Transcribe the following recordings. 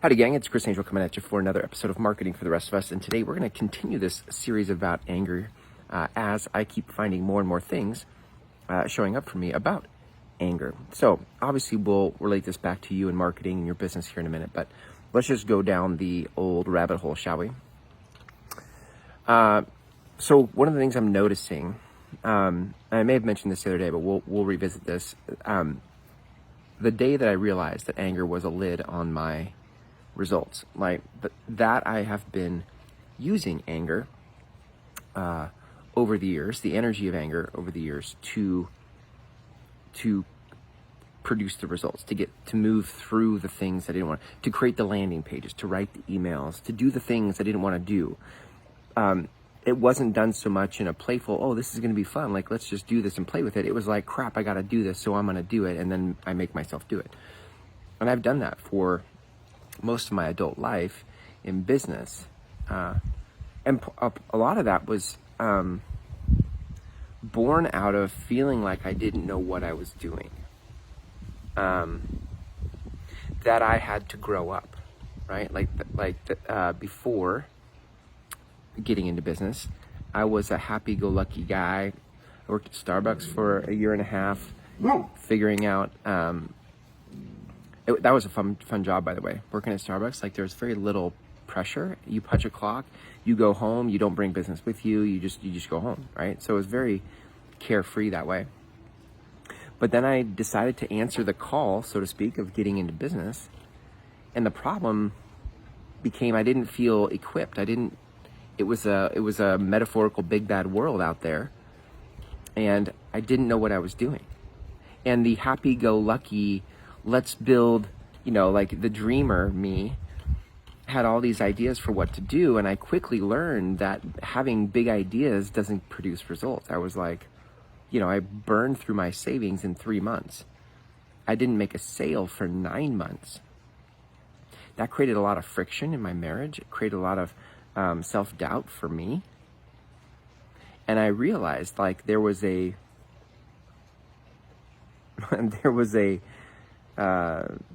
Howdy gang, it's Chris Angel coming at you for another episode of Marketing for the Rest of Us, and today we're going to continue this series about anger as I keep finding more and more things showing up for me about anger. So obviously we'll relate this back to you in marketing and your business here in a minute, but let's just go down the old rabbit hole, shall we? So one of the things I'm noticing, I may have mentioned this the other day, but we'll revisit this. The day that I realized that anger was a lid on my results, that I have been using anger over the years, the energy of anger over the years to produce the results, to move through the things I didn't want, to create the landing pages, to write the emails, to do the things I didn't want to do. It wasn't done so much in a playful, oh, this is going to be fun, like let's just do this and play with it. It was like, crap, I got to do this, so I'm going to do it, and then I make myself do it. And I've done that for most of my adult life in business, and a lot of that was born out of feeling like I didn't know what I was doing, that I had to grow up, right? Before getting into business, I was a happy-go-lucky guy. I worked at Starbucks for a year and a half, figuring out. That was a fun job, by the way. Working at Starbucks, there's very little pressure. You punch a clock, you go home. You don't bring business with you. You just go home, right? So it was very carefree that way. But then I decided to answer the call, so to speak, of getting into business, and the problem became I didn't feel equipped. It was a metaphorical big bad world out there, and I didn't know what I was doing. And the happy-go-lucky, let's build, the dreamer me had all these ideas for what to do, and I quickly learned that having big ideas doesn't produce results. I was like, I burned through my savings in 3 months. I didn't make a sale for 9 months. That created a lot of friction in my marriage. It created a lot of self-doubt for me. And I realized there was a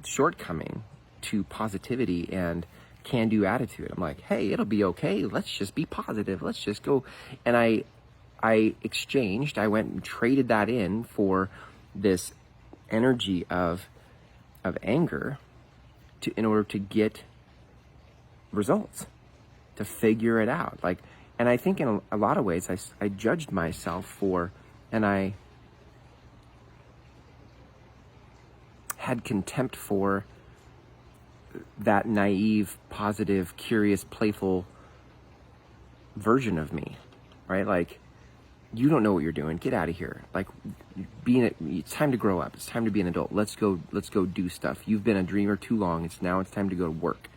shortcoming to positivity and can-do attitude. I'm like, hey, it'll be okay. Let's just be positive. Let's just go. And I went and traded that in for this energy of anger in order to get results, to figure it out. And I think in a lot of ways, I judged myself for, and I had contempt for that naive, positive, curious, playful version of me, right? You don't know what you're doing. Get out of here. It's time to grow up. It's time to be an adult. Let's go do stuff. You've been a dreamer too long. It's time to go to work.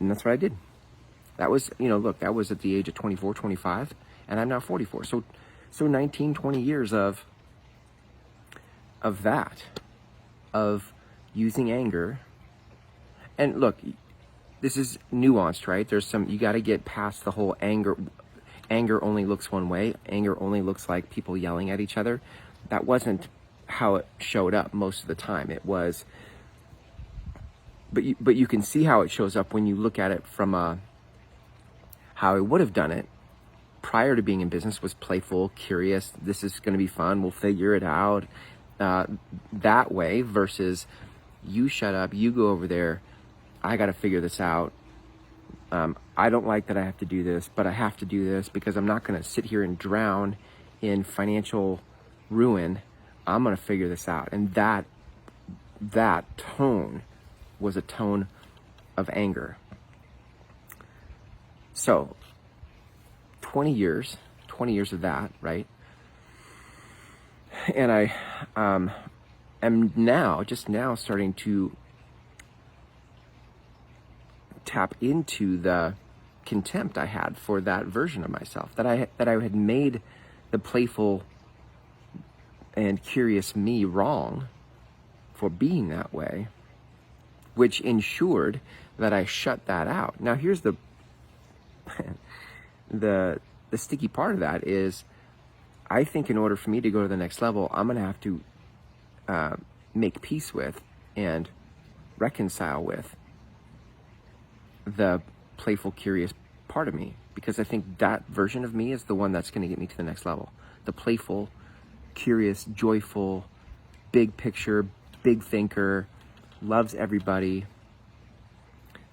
And that's what I did. That was, that was at the age of 24, 25, and I'm now 44. So 19, 20 years of using anger. And look, this is nuanced, right? You got to get past the whole anger. Anger only looks one way. Anger only looks like people yelling at each other. That wasn't how it showed up most of the time. It was, but you can see how it shows up when you look at it from how I would have done it prior to being in business was playful, curious. This is going to be fun. We'll figure it out that way versus you shut up, you go over there. I got to figure this out. I don't like that I have to do this, but I have to do this because I'm not going to sit here and drown in financial ruin. I'm going to figure this out. And that tone was a tone of anger. So 20 years of that, right? And I am just now starting to tap into the contempt I had for that version of myself, that I had made the playful and curious me wrong for being that way, which ensured that I shut that out. Now here's the sticky part of that is I think in order for me to go to the next level, I'm going to have to make peace with and reconcile with the playful, curious part of me, because I think that version of me is the one that's going to get me to the next level. The playful, curious, joyful, big picture, big thinker, loves everybody.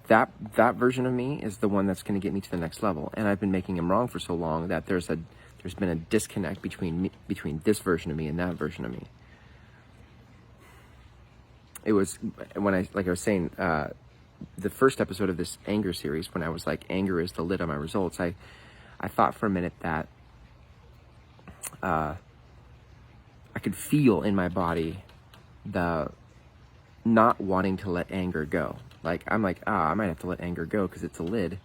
That version of me is the one that's going to get me to the next level. And I've been making him wrong for so long that there's been a disconnect between this version of me and that version of me. It was when I was saying, the first episode of this anger series, when I was like, anger is the lid on my results, I thought for a minute that I could feel in my body the not wanting to let anger go. Like, I'm like, I might have to let anger go because it's a lid.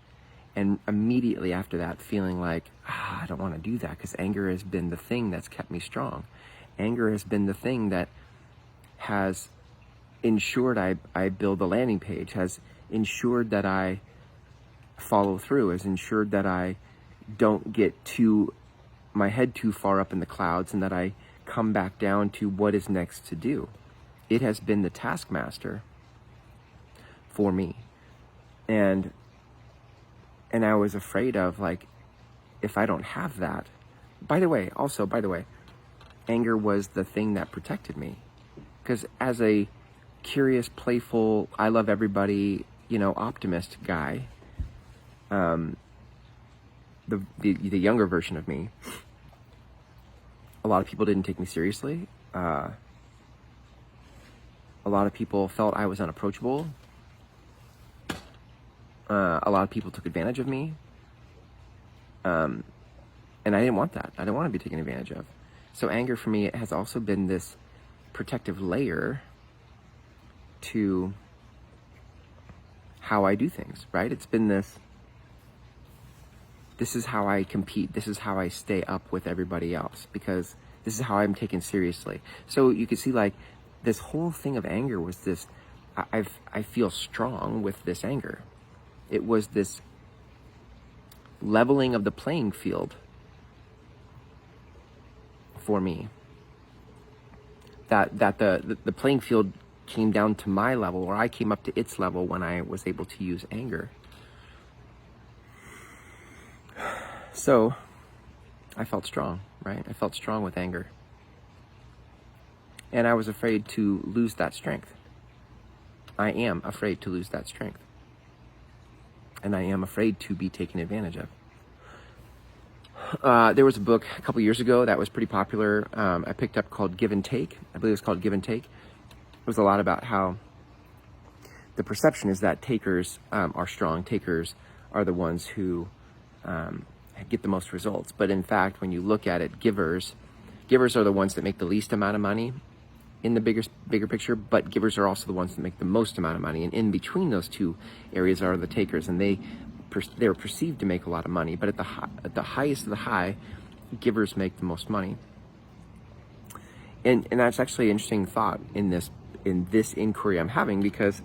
And immediately after that, feeling like, I don't want to do that because anger has been the thing that's kept me strong. Anger has been the thing that has ensured I build the landing page, has ensured that I follow through, has ensured that I don't get my head too far up in the clouds, and that I come back down to what is next to do. It has been the taskmaster for me. And I was afraid of, like, if I don't have that. By the way, anger was the thing that protected me. Because as a curious, playful, I love everybody, optimist guy, the younger version of me, a lot of people didn't take me seriously. A lot of people felt I was unapproachable. A lot of people took advantage of me. And I didn't want that. I didn't want to be taken advantage of. So anger for me has also been this protective layer to how I do things, right? It's been this is how I compete. This is how I stay up with everybody else, because this is how I'm taken seriously. So you can see, like, this whole thing of anger was this, I feel strong with this anger. It was this leveling of the playing field for me. That the playing field came down to my level, or I came up to its level when I was able to use anger. So I felt strong, right? I felt strong with anger. And I was afraid to lose that strength. I am afraid to lose that strength. And I am afraid to be taken advantage of. There was a book a couple years ago that was pretty popular. I picked up called Give and Take. I believe it's called Give and Take. It was a lot about how the perception is that takers are strong. Takers are the ones who get the most results. But in fact, when you look at it, givers are the ones that make the least amount of money in the bigger picture, but givers are also the ones that make the most amount of money. And in between those two areas are the takers, and they're perceived to make a lot of money. But at the highest of the high, givers make the most money. And that's actually an interesting thought in this inquiry I'm having, because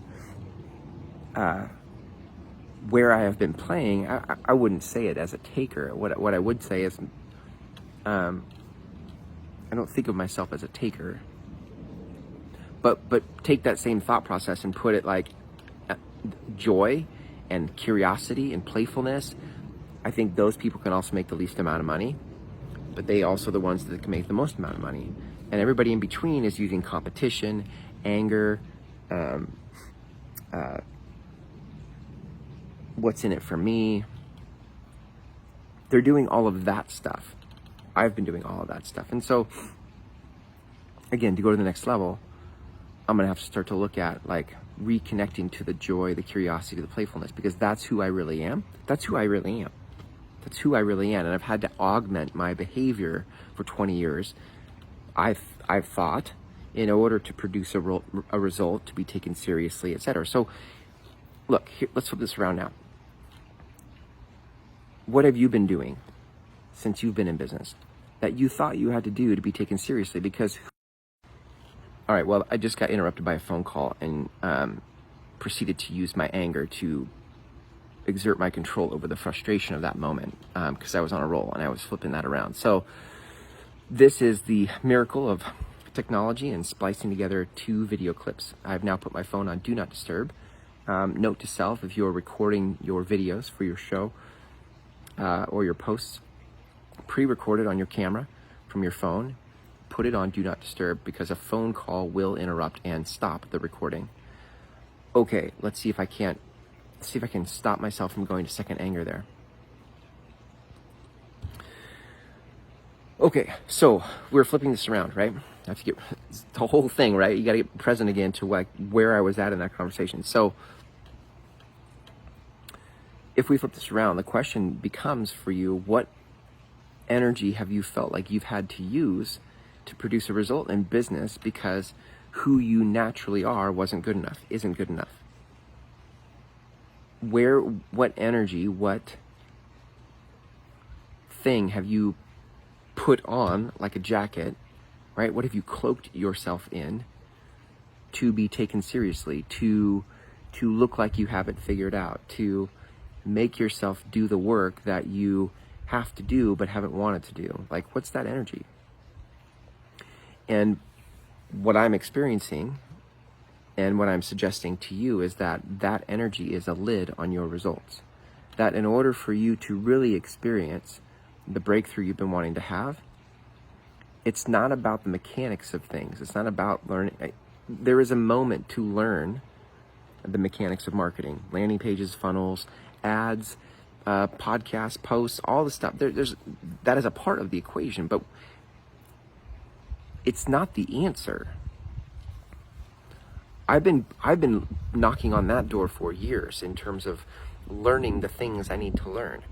where I have been playing, I wouldn't say it as a taker. What I would say is, I don't think of myself as a taker. But take that same thought process and put it like joy and curiosity and playfulness. I think those people can also make the least amount of money, but they also the ones that can make the most amount of money. And everybody in between is using competition, anger, what's in it for me. They're doing all of that stuff. I've been doing all of that stuff. And so, again, to go to the next level, I'm going to have to start to look at, like, reconnecting to the joy, the curiosity, the playfulness, because that's who I really am. That's who I really am. That's who I really am. And I've had to augment my behavior for 20 years. I've thought, in order to produce a result, to be taken seriously, etc. So, look, here, let's flip this around now. What have you been doing since you've been in business that you thought you had to do to be taken seriously? Because, all right, well, I just got interrupted by a phone call and proceeded to use my anger to exert my control over the frustration of that moment, because I was on a roll and I was flipping that around. So this is the miracle of technology and splicing together 2 video clips. I've now put my phone on Do Not Disturb, Note to self, if you're recording your videos for your show or your posts, pre-record it on your camera from your phone. Put it on Do Not Disturb, because a phone call will interrupt and stop the recording. Okay, let's see if I can stop myself from going to second anger there. Okay, so we're flipping this around, right? I have to get the whole thing, right? You got to get present again to like where I was at in that conversation. So if we flip this around, the question becomes for you, what energy have you felt like you've had to use to produce a result in business because who you naturally are isn't good enough? What energy, what thing have you put on like a jacket, right? What have you cloaked yourself in to be taken seriously, to look like you have it figured out, to make yourself do the work that you have to do but haven't wanted to do? Like, what's that energy? And what I'm experiencing and what I'm suggesting to you is that energy is a lid on your results. That in order for you to really experience the breakthrough you've been wanting to have, it's not about the mechanics of things. It's not about learning. There is a moment to learn the mechanics of marketing, landing pages, funnels, ads, podcasts, posts, all the stuff. That is a part of the equation, but it's not the answer. I've been knocking on that door for years in terms of learning the things I need to learn.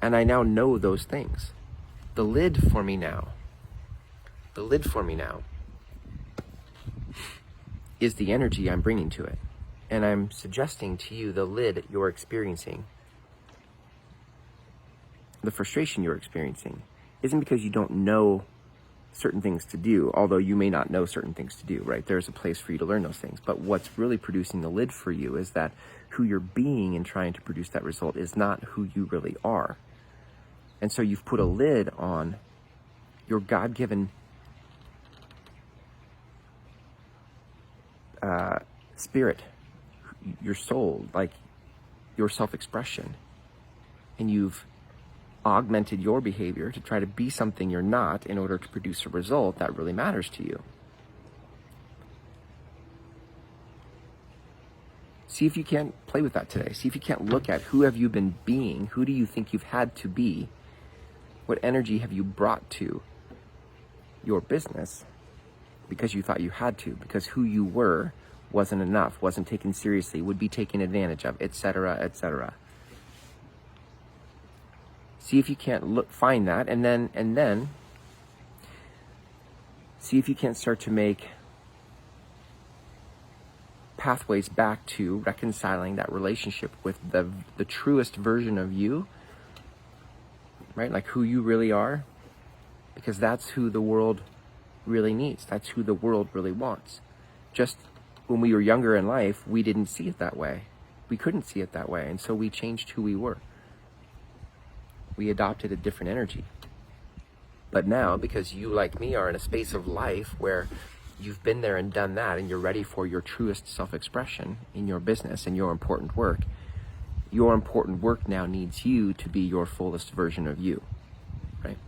And I now know those things. The lid for me now is the energy I'm bringing to it. And I'm suggesting to you, the lid you're experiencing, the frustration you're experiencing, isn't because you don't know certain things to do, although you may not know certain things to do, right? There's a place for you to learn those things. But what's really producing the lid for you is that who you're being in trying to produce that result is not who you really are. And so you've put a lid on your God-given spirit, your soul, like your self-expression. And you've augmented your behavior to try to be something you're not in order to produce a result that really matters to you. See if you can't play with that today. See if you can't look at who have you been being, who do you think you've had to be, what energy have you brought to your business because you thought you had to, because who you were wasn't enough, wasn't taken seriously, would be taken advantage of, etc., etc. See if you can't find that, and then see if you can't start to make pathways back to reconciling that relationship with the truest version of you, right? Like who you really are, because that's who the world really needs. That's who the world really wants. Just when we were younger in life, we didn't see it that way. We couldn't see it that way, and so we changed who we were. We adopted a different energy. But now, because you, like me, are in a space of life where you've been there and done that, and you're ready for your truest self-expression in your business and your important work now needs you to be your fullest version of you, right?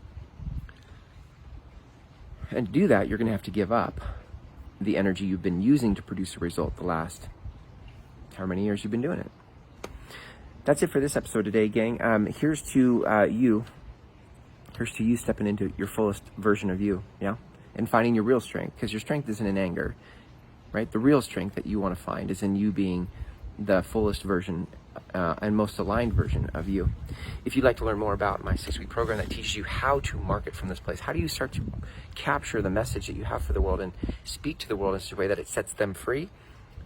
And to do that, you're going to have to give up the energy you've been using to produce a result the last however many years you've been doing it. That's it for this episode today, gang. Here's to you stepping into your fullest version of you, yeah? And finding your real strength, because your strength isn't in anger, right? The real strength that you want to find is in you being the fullest version and most aligned version of you. If you'd like to learn more about my 6-week program that teaches you how to market from this place, how do you start to capture the message that you have for the world and speak to the world in such a way that it sets them free,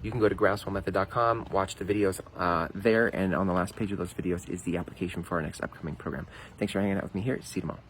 you can go to groundswellmethod.com, watch the videos there, and on the last page of those videos is the application for our next upcoming program. Thanks for hanging out with me here. See you tomorrow.